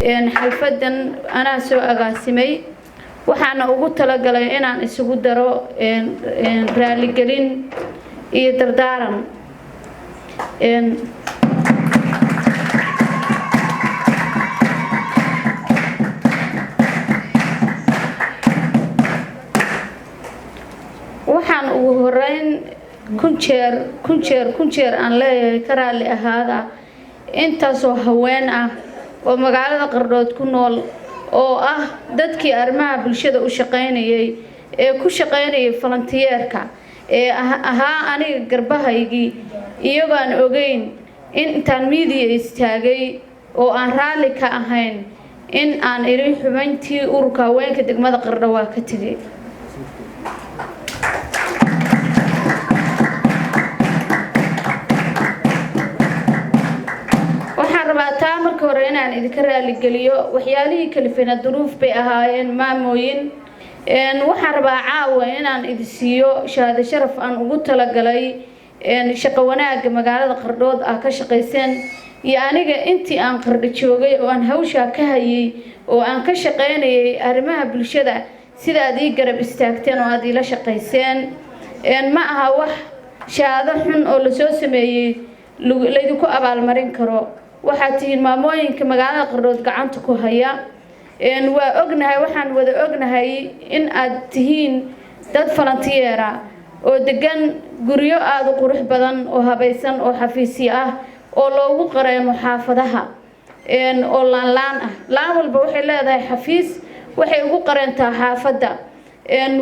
xalfadan anaa soo agaasimay waxaana ugu talagalay inaan isugu daro raali gelin iyo dardaaran waxaan ugu horeyn kun jeer aan leeyahay ka raali ahaada intaasoo haween ah oo magaalada Qardhood ku nool oo ah dadkii arrimaha bulshada u shaqeynayay ee ku shaqeynayay volunteerka ee ahaa aniga garbahaygii iyagaan ogeyn in intaan media istaagay oo aan raali ka ahayn in aan iri xubayntii ururka haweenka degmada Qardho waa ka tagay taa marka hore inaan idinka raali geliyo waxyaalihii kalifina duruuf bay ahaayeen maamooyin waxaan rabaa caawa inaan idin siiyo shahaado sharaf aan ugu talagalay shaqo wanaaga magaalada Qardhood ah ka shaqeyseen iyo aniga intii aan Qardho joogay oo aan hawsha ka hayay oo aan ka shaqeynayay arrimaha bulshada sida aad ii garab istaagteen oo aad ila shaqeyseen ma aha wax shahaado xun oo la soo sameeyay laydinku abaalmarin karo waxaad tihiin maamooyinka magaalada Qardhood gacanta ku haya waa ognahay waxaan wada ognahay in aad tihiin dad volunteer ah oo degan guryo aad u qurux badan oo habaysan oo xafiisyo ah oo loogu qareemo xaafadaha oo laan walba waxay leedahay xafiis waxay ugu qareentaa xaafada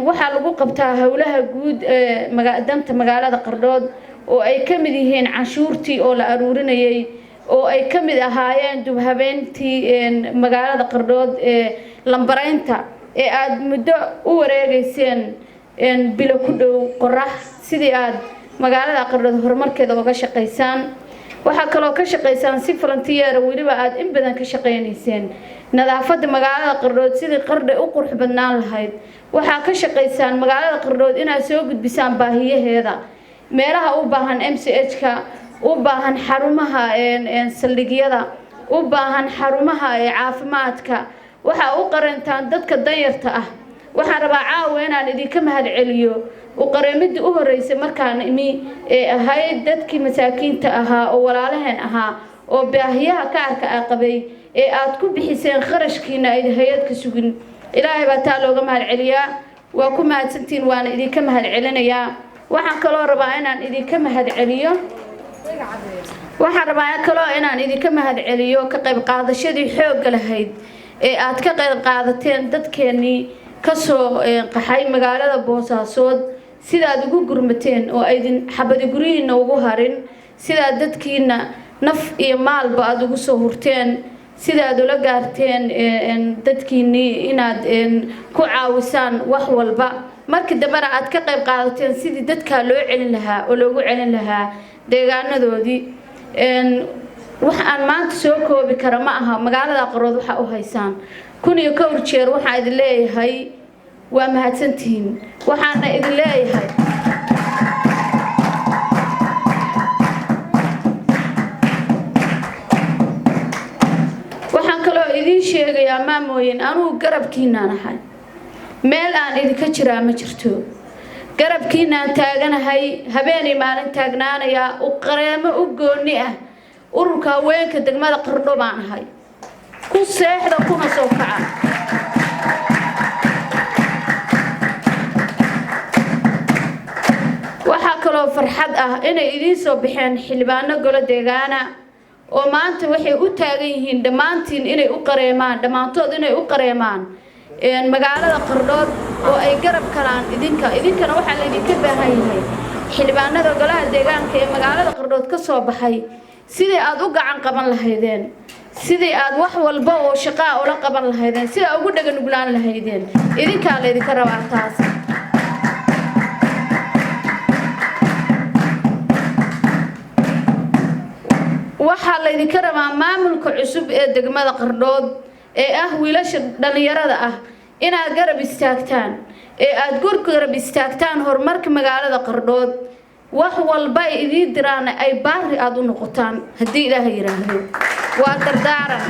waxa lagu qabtaa hawlaha guud danta magaalada Qardhood oo ay ka mid yihiin canshuurtii oo la aruurinayay oo ay ka mid ahaayeen dub habeentii magaalada Qardhood lambareynta ee aad muddo u wareegayseen bilo ku dhow qorax sidii aad magaalada Qardhood horumarkeeda uga shaqeysaan waxa kale oo ka shaqeysaan si volunteer waliba aad in badan ka shaqeynayseen nadaafadda magaalada Qardhood sidii Qardho u qurux badnaan lahayd waxa ka shaqeysaan magaalada Qardhood inaad soo gudbisaan baahiyaheeda meelaha u baahan MCH-ka u baahan xarumaha saldhigyada u baahan xarumaha caafimaadka waxa u qarantaan dadka danyarta ah waxaan rabaa caawa inaan idinka mahad celiyo u qareemidii u horeysay markaan imi ahayd dadkii masaakiinta ahaa oo walaalaheen ahaa oo baahiyaha kaarka qabay ee aad ku bixiseen kharashkiina ay hay'adka sugin ilaahay baa taa looga mahad celiyaa waa ku mahadsantiin waan idinka mahad celinayaa waxaan kaloo rabaa inaan idinka mahad celiyo waxaan rabaa kaloo inaan idinka mahad celiyo ka qayb qaadashadii xoog lahayd ee aad ka qayb qaadateen dadkeenii ka soo qaxay magaalada Boosaasood sida aad ugu gurmateen oo aydin xabadi guriina ugu harin sida dadkiina naf iyo maalba aad ugu soo hurteen sida aad ula gaarteen dadkiinii inaad ku caawisaan wax walba markii dambana aad ka qayb qaadateen sidii dadka loo celin lahaa oo loogu celin lahaa deegaanadoodii waxaan maanta soo koobi kara ma aha magaalada Qardhood waxa u haysaan kun iyo kowr jeer waxa idin leeyahay waa mahadsantiin waxaana idin leeyahay waxaan kaloo idin sheegayaa maamooyin anuu garabkiina nahay meel aan idinka jiraa ma jirto garabkiina taaganahay habeenii maalin taagnaanaya u qareemo u gooni ah ururka haweenka degmada Qardho baan ahay ku seexda kuna soo kaca waxa kaloo farxad ah inay idin soo bixeen xilbaano golo deegaana oo maanta waxay u taagan yihiin dhamaantiin inay u qareemaan dhamaantood inay u qareemaan magaalada Qardhood oo ay garab kalaan idinkana waxa la idinka baahan yahay xilbaanada golaha deegaanka ee magaalada Qardhood ka soo baxay sidii aad u gacan qaban lahaydeen sidii aad wax walba oo shaqo u la qaban lahaydeen sida ugu dhagan uglaan lahaydeen idinka la idinka rabaa taas waxa la idinka rabaa maamulka cusub ee degmada Qardhood ee ah wiilasha dhalinyarada ah inaad garab istaagtaan ee aad garab istaagtaan horumarka magaalada Qardhood wax walba idin diraan ay baari aad u noqotaan hadii Ilaahay yiraahdo waa dardaaran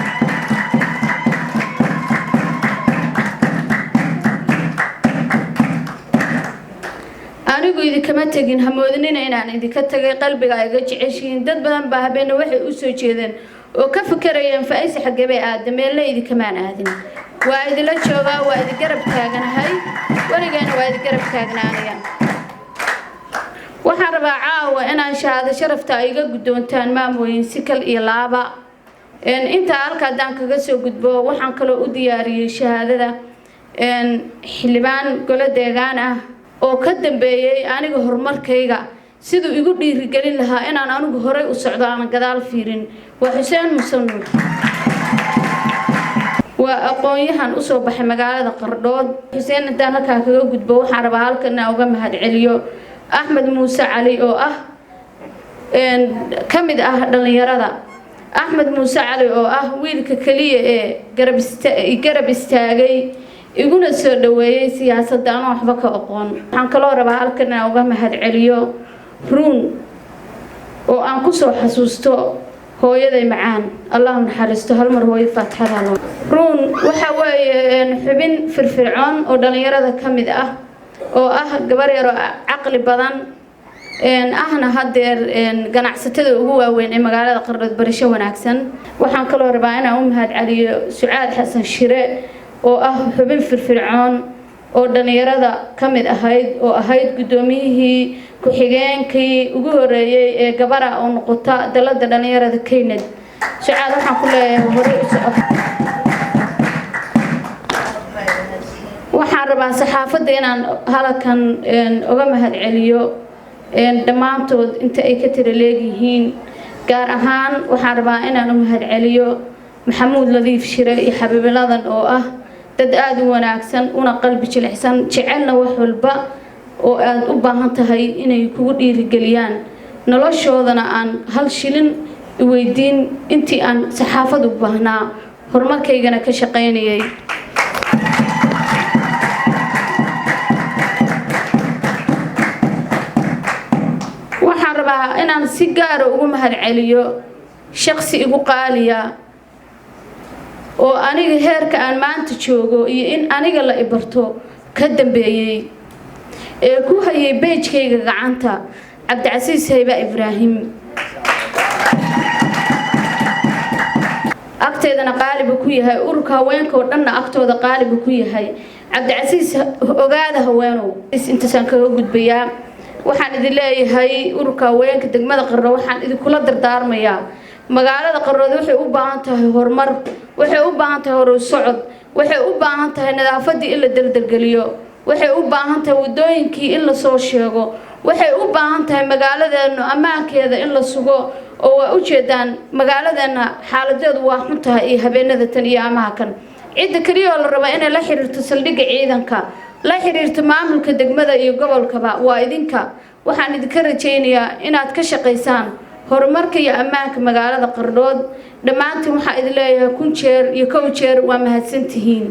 anigu idinkama tagin hamoodinina inaan idinka tagay qalbiga iga jeceshiin dad badan baa habeen waxay u soo jeedeen oo ka fikirayeen Faa'iise xagee bay aadameen idinkamaan aadin waa idila joogaa waa idin garab taaganahay warigeena waa idin garab taagnaanayaan waxaan rabaa caawa inaan shahaado sharafta iga guddoontaan maamooyin si kal iyo laaba inta halka daan kaga soo gudbo waxaan kale u diyaariyay shahaadada xildhibaan golo deegaan ah oo ka dambeeyay aniga horumarkayga sidoo igu dhiirigelin lahaa inaan anigu hore u socdo aan gadaal fiirin waa Xuseen Musannuur waa aqoon-yahan u soo baxay magaalada Qardhood Xuseen intaan halka kaga gudbo waxaan rabaa halkan uga mahadceliyo Axmed Muuse Cali oo ah kamid ah dhalinyarada Axmed Muuse Cali oo ah wiilka kaliya ee garab istaagay iguna soo dhaweeyay siyaasadda aan waxba ka aqoon waxaan kala rabaa halkan uga mahadceliyo Ruun oo aan ku soo xasuusto hooyaday macaan Allah naxariisto hal mar hooyo Faatixada Ruun waxa weeye xubin firfircoon oo dhalinyarada kamid ah oo ah gabar yar oo aqli badan ahna hadeer ganacsatada ugu waaweyn ee magaalada Qardhood barasho wanaagsan waxaan kala rabaa inaan u mahadceliyo Sucaad Xasan Shire oo ah xubin firfircoon oo dhalinyarada kamid ahayd gudoomiyihii ku xigeenkii ugu horeeyay ee gabara oo noqota dalada dhalinyarada Keenad Sucaad waxaan ku leeyahay hore u socod waxaan rabaa saxaafadda inaan halkan uga mahadceliyo dhamaantood inta ay ka tira leeyihiin gaar ahaan waxaan rabaa inaan u mahadceliyo Maxamuud Ladiif Shire iyo Xabiibiladan oo ah dad aad u wanaagsan una qalbi jilicsan jecelna wax walba oo aad u baahan tahay inay kugu dhiirigeliyaan noloshoodana aan hal shilin weydiin intii aan saxaafadu u baahnaa horumarkaygana ka shaqeynayay waxaan rabaa inaan si gaar ah ugu mahadceliyo shakhsi igu qaaliya oo aniga heerka aan maanta joogo iyo in aniga la ibarto ka dambeeyay ee ku hayay page-kayga gacanta Cabdicasiis Hayba Ibraahim agteedana qaaliba ku yahay ururka haweenka oo dhanna agtooda qaaliba ku yahay Cabdicasiis ogaada haweenow intaasaan kaga gudbayaa waxaan idin leeyahay ururka haweenka degmada Qardhood waxaan idin kula dardaarmayaa magaalada Qardhood waxay u baahan tahay horumar waxay u baahan tahay horu socod waxay u baahan tahay nadaafadii in la dardar-geliyo waxay u baahan tahay wadooyinkii in la soo sheego waxay u baahan tahay magaaladeena ammaankeeda in la sugo oo waa u jeedaan magaaladeena xaaladeedu waa xun tahay iyo habeenada tan iyo amaha kan cid kaliya la raba in la xiriirto saldhigga ciidanka la xiriirto maamulka degmada iyo gobolkaba waa idinka waxaan idinka rajaynayaa inaad ka shaqeysaan horumarka iyo ammaanka magaalada Qardhood dhamaantiin waxa idin leeyahay kun jeer iyo kow jeer waa mahadsantihiin